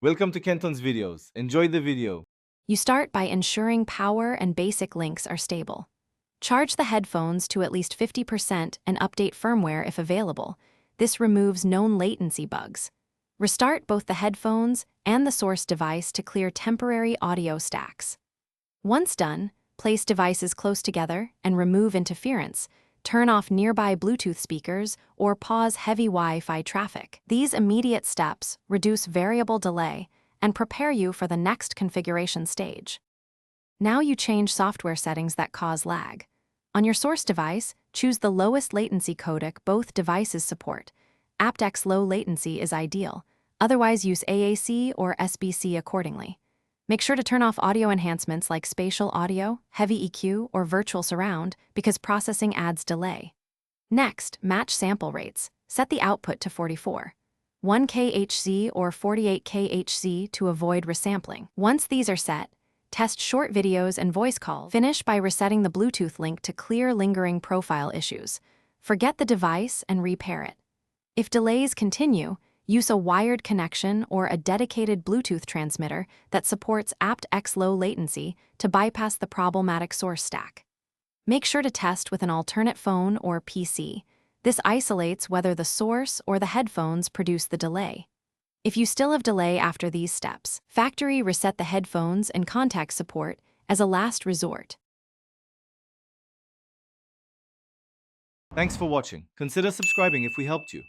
Welcome to Kenton's videos. Enjoy the video. You start by ensuring power and basic links are stable. Charge the headphones to at least 50% and update firmware if available. This removes known latency bugs. Restart both the headphones and the source device to clear temporary audio stacks. Once done, place devices close together and remove interference. Turn off nearby Bluetooth speakers or pause heavy Wi-Fi traffic. These immediate steps reduce variable delay and prepare you for the next configuration stage. Now you change software settings that cause lag. On your source device, choose the lowest latency codec both devices support. aptX low latency is ideal, otherwise use AAC or SBC accordingly. Make sure to turn off audio enhancements like spatial audio, heavy EQ, or virtual surround because processing adds delay. Next, match sample rates. Set the output to 44. 1 kHz or 48 kHz to avoid resampling. Once these are set, test short videos and voice calls. Finish by resetting the Bluetooth link to clear lingering profile issues. Forget the device and repair it. If delays continue, use a wired connection or a dedicated Bluetooth transmitter that supports aptX low latency to bypass the problematic source stack. Make sure to test with an alternate phone or PC. This isolates whether the source or the headphones produce the delay. If you still have delay after these steps, factory reset the headphones and contact support as a last resort. Thanks for watching. Consider subscribing if we helped you.